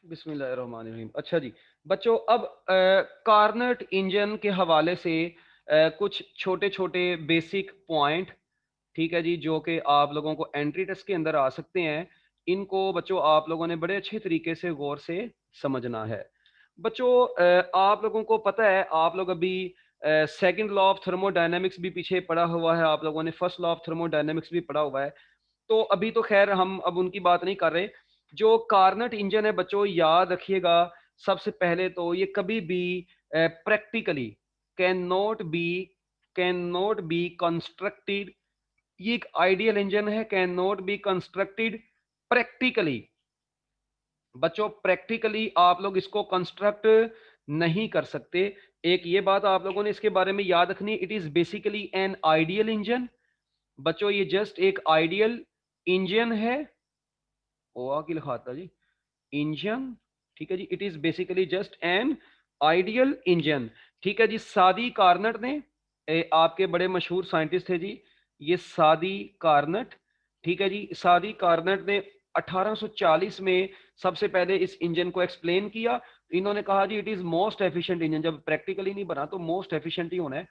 बिस्मिल्लाहिर्रहमानिर्रहीम। अच्छा जी बच्चों, अब कार्नट इंजन के हवाले से कुछ छोटे छोटे बेसिक पॉइंट, ठीक है जी, जो कि आप लोगों को एंट्री टेस्ट के अंदर आ सकते हैं। इनको बच्चों आप लोगों ने बड़े अच्छे तरीके से गौर से समझना है। बच्चों आप लोगों को पता है, आप लोग अभी सेकंड लॉ ऑफ थर्मोडायनेमिक्स भी पीछे पढ़ा हुआ है, आप लोगों ने फर्स्ट लॉ ऑफ थर्मोडायनेमिक्स भी पढ़ा हुआ है। तो अभी तो खैर हम अब उनकी बात नहीं कर रहे। जो कार्नट इंजन है बच्चों, याद रखिएगा, सबसे पहले तो ये कभी भी practically can not be constructed. ये एक आइडियल इंजन है, can not be constructed practically. बच्चों प्रैक्टिकली आप लोग इसको कंस्ट्रक्ट नहीं कर सकते। एक ये बात आप लोगों ने इसके बारे में याद रखनी, it is basically N ideal engine. बच्चों ये जस्ट एक आइडियल इंजन है। ओआ की लिखा था जी, इंजन, ठीक है जी। It is basically just an ideal engine, ठीक है जी। सादी कार्नट ने आपके बड़े मशहूर साइंटिस्ट थे जी, ये सादी कार्नट, ठीक है जी। सादी कार्नट ने 1840 में सबसे पहले इस इंजन को एक्सप्लेन किया। इन्होंने कहा जी it is most efficient engine. जब प्रैक्टिकली नहीं बना तो मोस्ट एफिशिएंट ही होना है।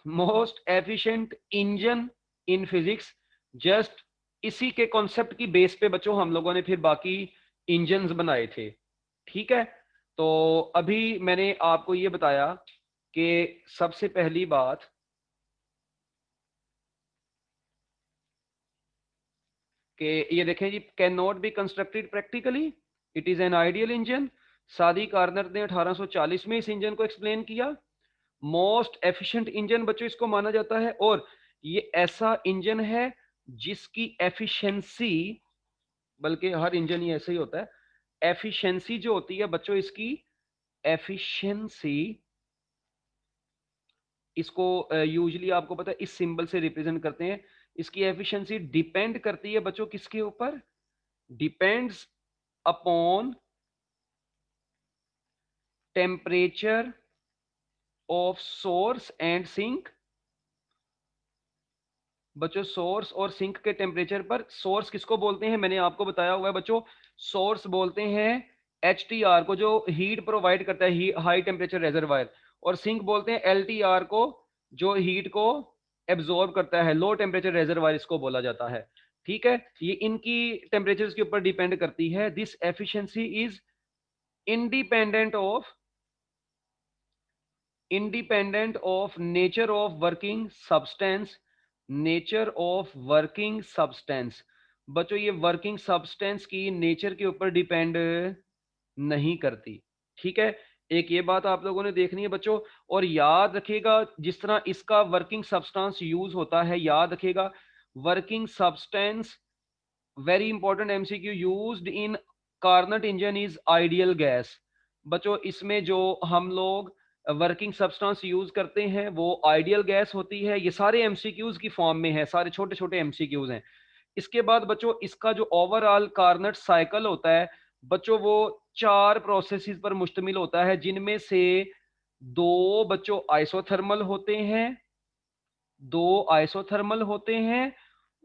Most efficient engine in physics. Just इसी के कॉन्सेप्ट की बेस पे बच्चों हम लोगों ने फिर बाकी इंजन्स बनाए थे, ठीक है। तो अभी मैंने आपको ये बताया कि सबसे पहली बात कि ये देखें जी, can not be constructed practically, it is an ideal engine. Sadi Carnot ने 1840 में इस इंजन को एक्सप्लेन किया। मोस्ट एफिशिएंट इंजन बच्चों इसको माना जाता है, और ये ऐसा इंजन है जिसकी एफिशिएंसी, बल्कि हर इंजन ही ऐसे ही होता है, एफिशिएंसी जो होती है बच्चों, इसकी एफिशिएंसी, इसको यूजुअली आपको पता है इस सिंबल से रिप्रेजेंट करते हैं। इसकी एफिशिएंसी डिपेंड करती है बच्चों किसके ऊपर? Depends upon temperature of source and sink. बच्चों सोर्स और सिंक के टेम्परेचर पर। सोर्स किसको बोलते हैं मैंने आपको बताया हुआ है बच्चों। सोर्स बोलते हैं एच टी आर को, जो हीट प्रोवाइड करता है, हाई टेम्परेचर रेजरवायर। और सिंक बोलते हैं एल टी आर को, जो हीट को एब्जॉर्ब करता है, लो टेम्परेचर रेजरवायर इसको बोला जाता है, ठीक है। ये इनकी टेम्परेचर के ऊपर डिपेंड करती है। This efficiency is independent of nature of working substance. Nature of working substance, बच्चों ये वर्किंग सब्सटेंस की नेचर के ऊपर डिपेंड नहीं करती, ठीक है। एक ये बात आप लोगों ने देखनी है बच्चों। और याद रखिएगा जिस तरह इसका वर्किंग सब्सटेंस यूज होता है, याद रखिएगा working substance, very important MCQ, used in Carnot engine is ideal gas. बच्चों इसमें जो हम लोग वर्किंग सब्सटेंस यूज करते हैं वो आइडियल गैस होती है। ये सारे एमसीक्यूज की फॉर्म में है, सारे छोटे छोटे एमसीक्यूज हैं। इसके बाद बच्चों इसका जो ओवरऑल कार्नट साइकिल होता है बच्चों, वो 4 प्रोसेसेस पर मुश्तमिल होता है, जिनमें से 2 बच्चों आइसोथर्मल होते हैं, 2 आइसोथर्मल होते हैं,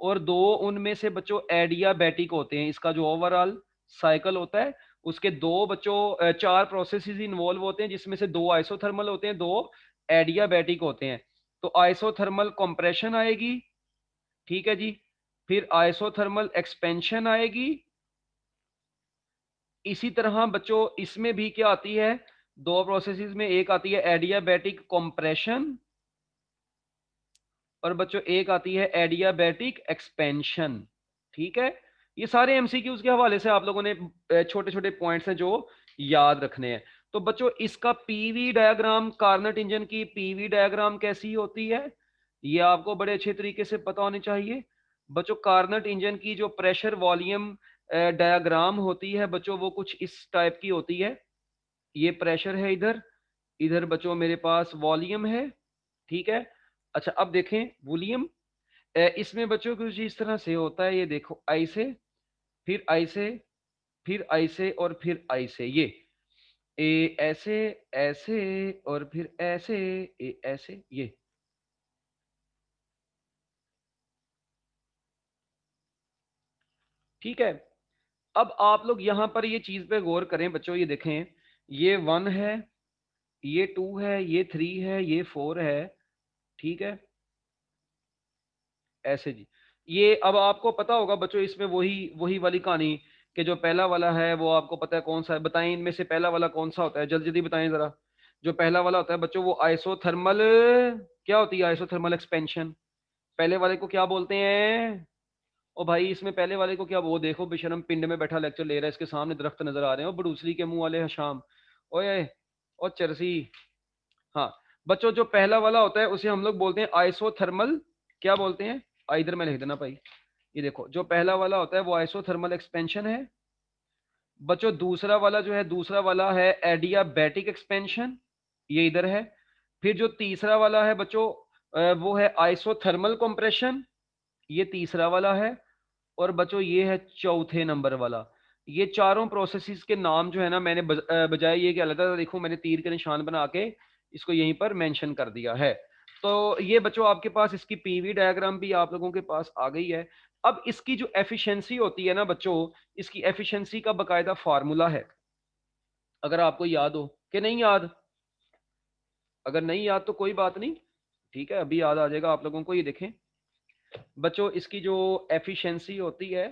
और 2 उनमें से बच्चों एडियाबैटिक होते हैं। इसका जो ओवरऑल साइकिल होता है उसके 2 बच्चों 4 प्रोसेसेस इन्वॉल्व होते हैं, जिसमें से 2 आइसोथर्मल होते हैं, 2 एडियाबैटिक होते हैं। तो आइसोथर्मल कंप्रेशन आएगी, ठीक है जी। फिर आइसोथर्मल एक्सपेंशन आएगी। इसी तरह बच्चों इसमें भी क्या आती है, 2 प्रोसेसेस में, एक आती है एडियाबैटिक कंप्रेशन, और बच्चों एक आती है एडियाबैटिक एक्सपेंशन, ठीक है। ये सारे एमसीक्यूज के हवाले से आप लोगों ने छोटे छोटे पॉइंट्स हैं जो याद रखने हैं। तो बच्चों इसका पीवी डायग्राम, कार्नट इंजन की पीवी डायग्राम कैसी होती है, ये आपको बड़े अच्छे तरीके से पता होनी चाहिए। बच्चों कार्नट इंजन की जो प्रेशर वॉल्यूम डायग्राम होती है बच्चों, वो कुछ इस टाइप की होती है। ये प्रेशर है इधर, इधर बच्चों मेरे पास वॉल्यूम है, ठीक है। अच्छा अब देखें वॉल्यूम, इसमें बच्चों कुछ इस तरह से होता है, ये देखो आई से, फिर आई से, फिर आई से, और फिर आई से, ये ए ऐसे, ऐसे, और फिर ऐसे, ए ऐसे, ये, ठीक है। अब आप लोग यहां पर ये चीज पे गौर करें बच्चों, ये देखें, ये 1 है, ये 2 है, ये 3 है, ये 4 है, ठीक है, ऐसे जी। ये अब आपको पता होगा बच्चों, इसमें वही वही वाली कहानी कि जो पहला वाला है वो आपको पता है कौन सा है, बताएं इनमें से पहला वाला कौन सा होता है, जल्दी जल्दी बताएं जरा। जो पहला वाला होता है बच्चों वो आइसोथर्मल, क्या होती है आइसोथर्मल एक्सपेंशन, पहले वाले को क्या बोलते हैं? ओ भाई इसमें पहले वाले को क्या, वो देखो बेशरम पिंड में बैठा लेक्चर ले रहा है, इसके सामने दरख्त नजर आ रहे हैं, वो बड़ूसली के मुंह वाले हैं शाम, ओए और चरसी। हाँ बच्चों, जो पहला वाला होता है उसे हम लोग बोलते हैं आइसोथर्मल, क्या बोलते हैं? इधर में लिख देना भाई, ये देखो जो पहला वाला होता है वो आइसोथर्मल एक्सपेंशन है बच्चों। दूसरा वाला जो है, दूसरा वाला है एडियाबैटिक एक्सपेंशन, ये इधर है। फिर जो तीसरा वाला है बच्चों वो है आइसोथर्मल कंप्रेशन, ये तीसरा वाला है। और बच्चों ये है चौथे नंबर वाला। ये चारों प्रोसेसेस के नाम जो है ना, मैंने बजाय ये कि अलग देखो मैंने तीर के निशान बना के इसको यहीं पर मेंशन कर दिया है। तो ये बच्चों आपके पास इसकी पीवी डायग्राम भी आप लोगों के पास आ गई है। अब इसकी जो एफिशिएंसी होती है ना बच्चों, इसकी एफिशिएंसी का बकायदा फार्मूला है, अगर आपको याद हो कि नहीं याद। अगर नहीं याद तो कोई बात नहीं, ठीक है, अभी याद आ जाएगा आप लोगों को। ये देखें बच्चों, इसकी जो एफिशिएंसी होती है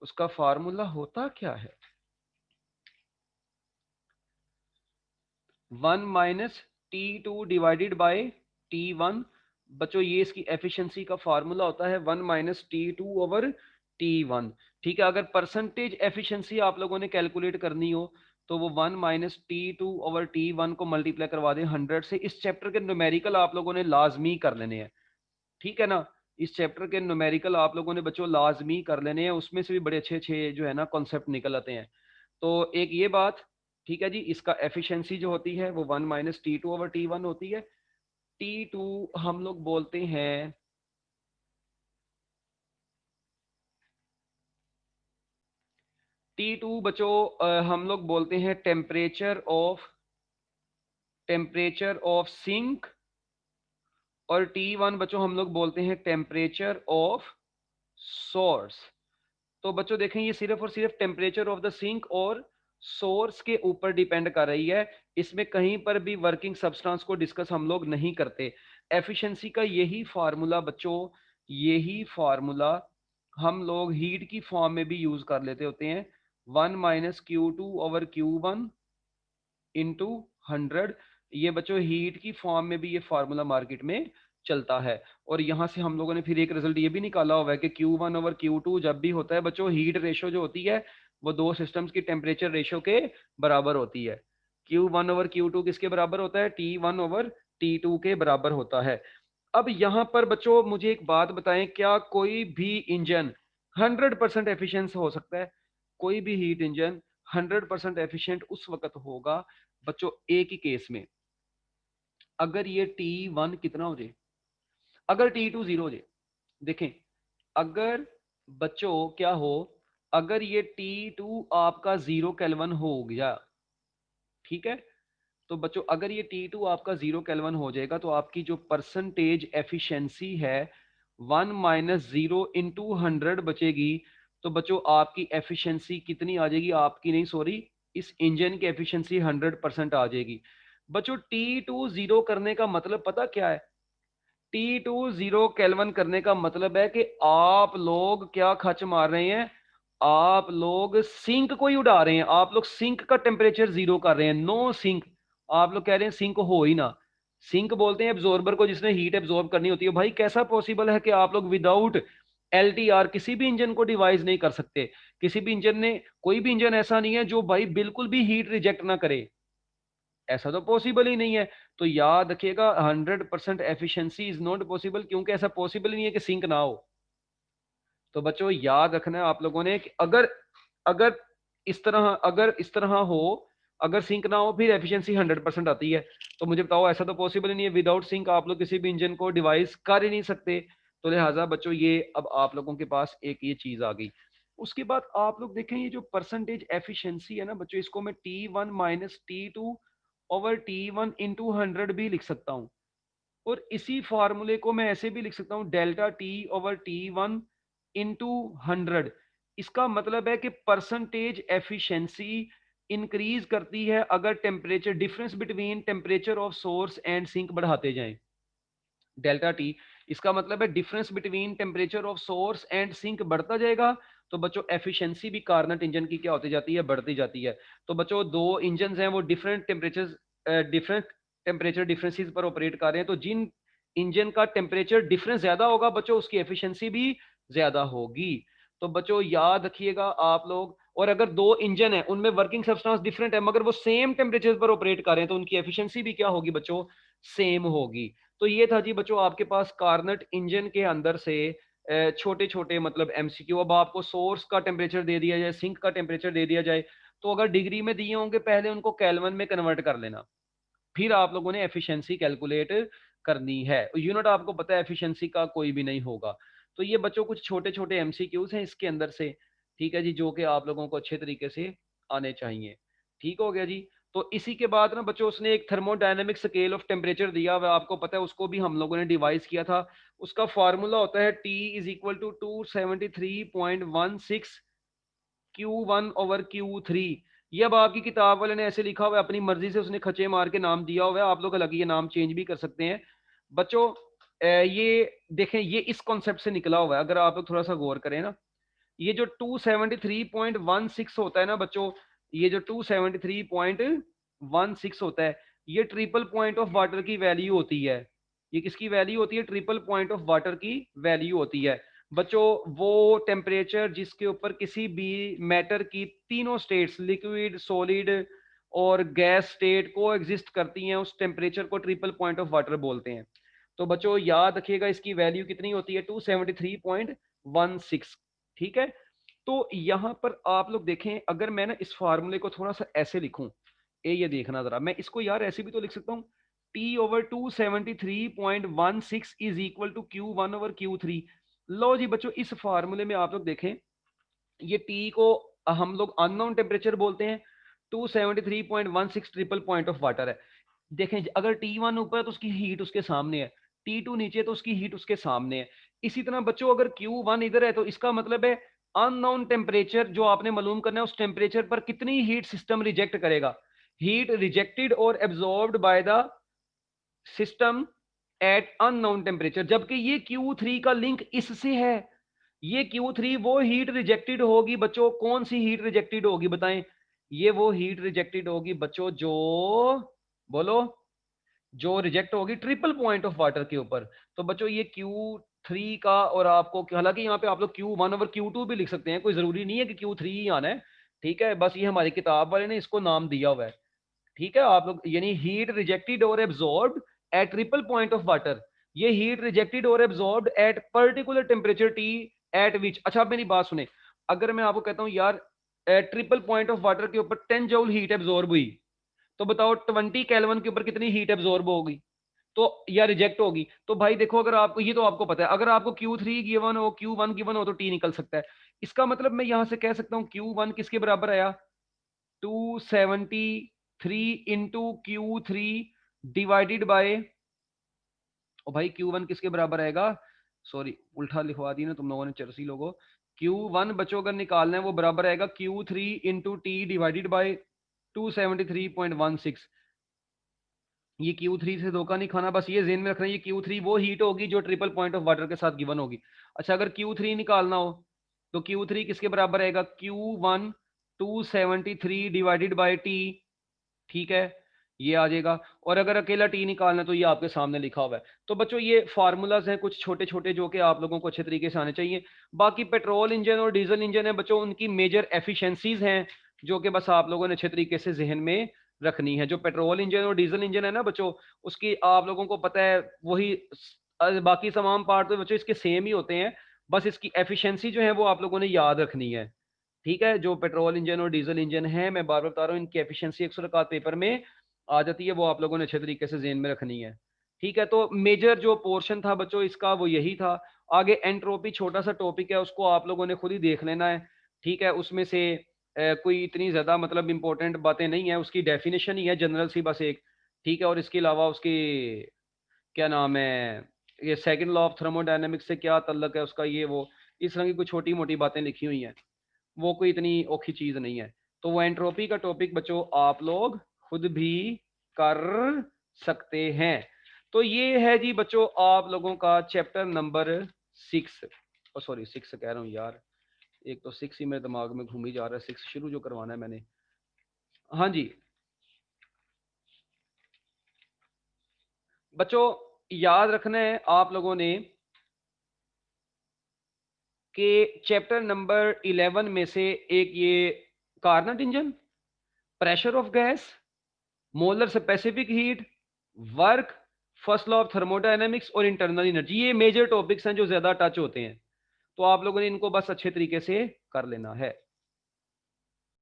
उसका फार्मूला होता क्या है? 1 minus T2 divided by T1। बच्चों ये इसकी एफिशिएंसी का फार्मूला होता है 1 माइनस T2 ओवर T1। ठीक है, अगर परसेंटेज एफिशिएंसी आप लोगों ने कैलकुलेट करनी हो तो वो 1 माइनस T2 ओवर T1 को मल्टीप्लाई करवा दें 100 से। इस चैप्टर के न्यूमेरिकल आप लोगों ने लाजमी कर लेने हैं, ठीक है ना। इस चैप्टर के न्यूमेरिकल आप लोगों ने बच्चों लाजमी कर लेने हैं, उसमें से भी बड़े अच्छे अच्छे जो है ना कॉन्सेप्ट निकल आते हैं। तो एक ये बात, ठीक है जी। इसका एफिशिएंसी जो होती है वो 1 माइनस T2 ओवर T1 होती है। T2 हम लोग बोलते हैं, T2 बच्चों हम लोग बोलते हैं टेम्परेचर ऑफ सिंक। और T1 बच्चों हम लोग बोलते हैं टेम्परेचर ऑफ सोर्स। तो बच्चों देखें ये सिर्फ और सिर्फ टेम्परेचर ऑफ द सिंक और सोर्स के ऊपर डिपेंड कर रही है, इसमें कहीं पर भी वर्किंग सब्सटेंस को डिस्कस हम लोग नहीं करते। एफिशिएंसी का यही फार्मूला बच्चों, यही फार्मूला हम लोग हीट की फॉर्म में भी यूज कर लेते होते हैं, 1 minus Q2 over Q1 into 100। ये बच्चों हीट की फॉर्म में भी ये फार्मूला मार्केट में चलता है। और यहां से हम लोगों ने फिर एक रिजल्ट ये भी निकाला हुआ है कि Q1 ओवर Q2 जब भी होता है बच्चों, हीट रेशो जो होती है वो दो सिस्टम्स की टेम्परेचर रेशो के बराबर होती है। Q1 ओवर Q2 किसके बराबर होता है? T1 ओवर T2 के बराबर होता है। अब यहां पर बच्चों मुझे एक बात बताएं, क्या कोई भी इंजन 100% एफिशिएंट हो सकता है? कोई भी हीट इंजन 100% एफिशिएंट उस वक्त होगा बच्चों एक ही केस में, अगर ये T1 कितना हो जाए, अगर T2 0 हो जाए। देखें, अगर बच्चों क्या हो, अगर ये T2 आपका 0 केल्विन हो गया, ठीक है, तो बच्चों अगर ये T2 आपका 0 केल्विन हो जाएगा तो आपकी जो परसेंटेज एफिशिएंसी है 1 माइनस 0 इंटू 100 बचेगी। तो बच्चों आपकी एफिशिएंसी कितनी आ जाएगी? आपकी नहीं सॉरी, इस इंजन की एफिशिएंसी 100% आ जाएगी। बच्चों T2 0 करने का मतलब पता क्या है? T2 0 केल्विन करने का मतलब है कि आप लोग क्या खच मार रहे हैं, आप लोग सिंक को ही उड़ा रहे हैं, आप लोग सिंक का टेम्परेचर 0 कर रहे हैं। नो सिंक, आप लोग कह रहे हैं सिंक हो ही ना। सिंक बोलते हैं एब्जॉर्बर को जिसने हीट एब्जॉर्ब करनी होती है। भाई कैसा पॉसिबल है कि आप लोग विदाउट LTR किसी भी इंजन को डिवाइस नहीं कर सकते? किसी भी इंजन ने, कोई भी इंजन ऐसा नहीं है जो भाई बिल्कुल भी हीट रिजेक्ट ना करे, ऐसा तो पॉसिबल ही नहीं है। तो याद रखिएगा 100% एफिशिएंसी इज नॉट पॉसिबल, क्योंकि ऐसा पॉसिबल ही नहीं है कि सिंक ना हो। तो बच्चों याद रखना है आप लोगों ने कि अगर अगर अगर इस तरह हो, अगर सिंक ना हो फिर एफिशिएंसी 100% आती है। तो मुझे बताओ, ऐसा तो पॉसिबल ही नहीं है, विदाउट सिंक आप लोग किसी भी इंजन को डिवाइस कर ही नहीं सकते। तो लिहाजा बच्चों ये अब आप लोगों के पास एक ये चीज आ गई। उसके बाद आप लोग देखें ये जो परसेंटेज एफिशिएंसी है ना बच्चों, इसको मैं T1 minus T2 over T1 into 100 भी लिख सकता हूँ। और इसी फार्मूले को मैं ऐसे भी लिख सकता हूँ delta T over T1 into 100। इसका मतलब है कि परसेंटेज एफिशिएंसी इंक्रीज करती है अगर temperature, difference between temperature of source and sink बढ़ाते जाएं, डेल्टा टी। इसका मतलब है difference between temperature of source and sink बढ़ता जाएगा, तो बच्चों एफिशिएंसी भी कार्नट इंजन की क्या होती जाती है, बढ़ती जाती है। तो बच्चों दो इंजन हैं वो डिफरेंट टेम्परेचर डिफरेंसेस पर ऑपरेट कर रहे हैं, तो जिन इंजन का टेम्परेचर डिफरेंस ज्यादा होगा बच्चों उसकी एफिशिएंसी भी ज्यादा होगी। तो बच्चों याद रखिएगा आप लोग, और अगर दो इंजन है उनमें वर्किंग सब्सटेंस डिफरेंट है मगर वो सेम टेम्परेचर पर ऑपरेट कर रहे हैं तो उनकी एफिशिएंसी भी क्या होगी बच्चों, सेम होगी। तो ये था जी बच्चों आपके पास कार्नट इंजन के अंदर से छोटे छोटे मतलब एमसीक्यू। अब आपको सोर्स का टेम्परेचर दे दिया जाए, सिंक का टेम्परेचर दे दिया जाए, तो अगर डिग्री में दिए होंगे पहले उनको केल्विन में कन्वर्ट कर लेना, फिर आप लोगों ने एफिशिएंसी कैलकुलेट करनी है। यूनिट आपको पता है एफिशिएंसी का कोई भी नहीं होगा। तो ये बच्चों कुछ छोटे छोटे एमसीक्यूज हैं इसके अंदर से, ठीक है जी, जो कि आप लोगों को अच्छे तरीके से आने चाहिए। ठीक हो गया जी। तो इसी के बाद ना बच्चों उसने एक थर्मोडायनेमिक स्केल ऑफ टेम्परेचर दिया हुआ, आपको पता है, उसको भी हम लोगों ने डिवाइस किया था। उसका फार्मूला होता है T is equal to 273.16 Q1/Q3। ये अब आपकी किताब वाले ने ऐसे लिखा हुआ है, अपनी मर्जी से उसने खचे मार के नाम दिया हुआ है, आप लोग अलग ये नाम चेंज भी कर सकते हैं बच्चों। ये देखें, ये इस कॉन्सेप्ट से निकला हुआ है, अगर आप लोग थोड़ा सा गौर करें ना, ये जो 273.16 होता है ना बच्चों, ये जो 273.16 होता है, ये ट्रिपल पॉइंट ऑफ वाटर की वैल्यू होती है। ये किसकी वैल्यू होती है, ट्रिपल पॉइंट ऑफ वाटर की वैल्यू होती है बच्चों। वो टेम्परेचर जिसके ऊपर किसी भी मैटर की तीनों स्टेट्स, लिक्विड, सॉलिड और गैस स्टेट को एग्जिस्ट करती हैं, उस टेम्परेचर को ट्रिपल पॉइंट ऑफ वाटर बोलते हैं। तो बच्चों याद रखिएगा इसकी वैल्यू कितनी होती है, 273.16। ठीक है। तो यहां पर आप लोग देखें, अगर मैं ना इस फार्मूले को थोड़ा सा ऐसे लिखूं, ये देखना जरा, मैं इसको यार ऐसे भी तो लिख सकता हूं, T/273.16 is equal to Q1/Q3। लो जी बच्चों, इस फार्मूले में आप लोग देखें, ये T को हम लोग अननोन टेम्परेचर बोलते हैं, 273.16 ट्रिपल पॉइंट ऑफ वाटर है। देखें अगर T1 ऊपर है तो उसकी हीट उसके सामने है, T2 नीचे तो उसकी हीट उसके सामने है। इसी तरह बच्चों अगर Q1 इधर है तो इसका मतलब है अननोन टेम्परेचर जो आपने मालूम करना है, उस टेम्परेचर पर कितनी हीट सिस्टम रिजेक्ट करेगा, हीट रिजेक्टेड और absorbed by the system eight unknown temperature. जबकि ये Q3 का लिंक इससे है, ये Q3 वो हीट रिजेक्टेड होगी बच्चों, कौन सी हीट रिजेक्टेड होगी बताएं, ये वो हीट रिजेक्टेड होगी बच्चों जो, बोलो, जो रिजेक्ट होगी ट्रिपल पॉइंट ऑफ वाटर के ऊपर। तो बच्चों ये Q3 का, और आपको हालांकि यहाँ पे आप लोग Q1/Q2 भी लिख सकते हैं, कोई जरूरी नहीं है कि Q3 ही आना है, ठीक है, बस ये हमारी किताब वाले ने इसको नाम दिया हुआ है। ठीक है, आप लोग यानी हीट रिजेक्टेड और absorbed at triple point of water, ये हीट रिजेक्टेड और absorbed at particular temperature T at which. अच्छा अब मेरी बात सुने, अगर मैं आपको कहता हूँ यार ट्रिपल पॉइंट ऑफ वाटर के ऊपर 10 जूल हीट एब्जॉर्ब हुई, तो बताओ 20 केल्विन के ऊपर कितनी हीट एब्जॉर्ब होगी, तो या रिजेक्ट होगी। तो भाई देखो, अगर आपको ये तो आपको पता है, अगर आपको Q3 गिवन हो, Q1 गिवन हो, तो T निकल सकता है। इसका मतलब मैं यहां से कह सकता हूं Q1 किसके बराबर आया, 273 इंटू Q3 डिवाइडेड बाय, ओ भाई Q1 किसके बराबर आएगा, सॉरी उल्टा लिखवा दी ना तुम लोगों ने, चरसी लोगों। Q1 बच्चों अगर निकालना है वो बराबर आएगा Q3 into T divided by 273.16। ये Q3 से धोखा नहीं खाना, बस ये जेन में रखना है, ये Q3 वो हीट होगी जो ट्रिपल पॉइंट ऑफ वाटर के साथ गिवन होगी। अच्छा अगर Q3 निकालना हो तो Q3 किसके बराबर आएगा, Q1 273 डिवाइडेड बाई टी, ठीक है, ये आ जाएगा। और अगर अकेला टी निकालना तो ये आपके सामने लिखा हुआ है। तो बच्चों ये फार्मूलाज हैं कुछ छोटे छोटे जो कि आप लोगों को अच्छे तरीके से आने चाहिए। बाकी पेट्रोल इंजन और डीजल इंजन है बच्चों, उनकी मेजर एफिशिएंसीज हैं जो कि बस आप लोगों ने अच्छे तरीके से जहन में रखनी है। जो पेट्रोल इंजन और डीजल इंजन है ना बच्चों, उसकी आप लोगों को पता है वही बाकी तमाम पार्ट तो बच्चों इसके सेम ही होते हैं, बस इसकी एफिशिएंसी जो है वो आप लोगों ने याद रखनी है। ठीक है, जो पेट्रोल इंजन और डीजल इंजन है, मैं बार बार बता रहा हूँ, इनकी एफिशिएंसी 100 रकात पेपर में आ जाती है, वो आप लोगों ने अच्छे तरीके से जेन में रखनी है। ठीक है, तो मेजर जो पोर्शन था बच्चों इसका वो यही था। आगे एंट्रोपी छोटा सा टॉपिक है, उसको आप लोगों ने खुद ही देख लेना है। ठीक है, उसमें से कोई इतनी ज्यादा मतलब इंपॉर्टेंट बातें नहीं है, उसकी डेफिनेशन ही है जनरल सी बस एक। ठीक है, और इसके अलावा उसकी क्या नाम है, ये सेकंड लॉ ऑफ थर्मोडायनेमिक्स से क्या तल्लक है उसका, ये वो इस तरह की कुछ छोटी मोटी बातें लिखी हुई हैं। वो कोई इतनी औखी चीज नहीं है। तो वो एंट्रोपी का टॉपिक बच्चों आप लोग खुद भी कर सकते हैं। तो ये है जी बच्चों आप लोगों का चैप्टर नंबर 6, सॉरी 6 कह रहा हूँ यार, एक तो 6 ही मेरे दिमाग में घूम ही जा रहा है, 6 शुरू जो करवाना है मैंने। हाँ जी बच्चों याद रखना है आप लोगों ने कि चैप्टर नंबर 11 में से एक ये Carnot engine, pressure of gas, molar specific heat, work, first law of thermodynamics और इंटरनल एनर्जी, ये मेजर टॉपिक्स हैं जो ज्यादा टच होते हैं। तो आप लोगों ने इनको बस अच्छे तरीके से कर लेना है।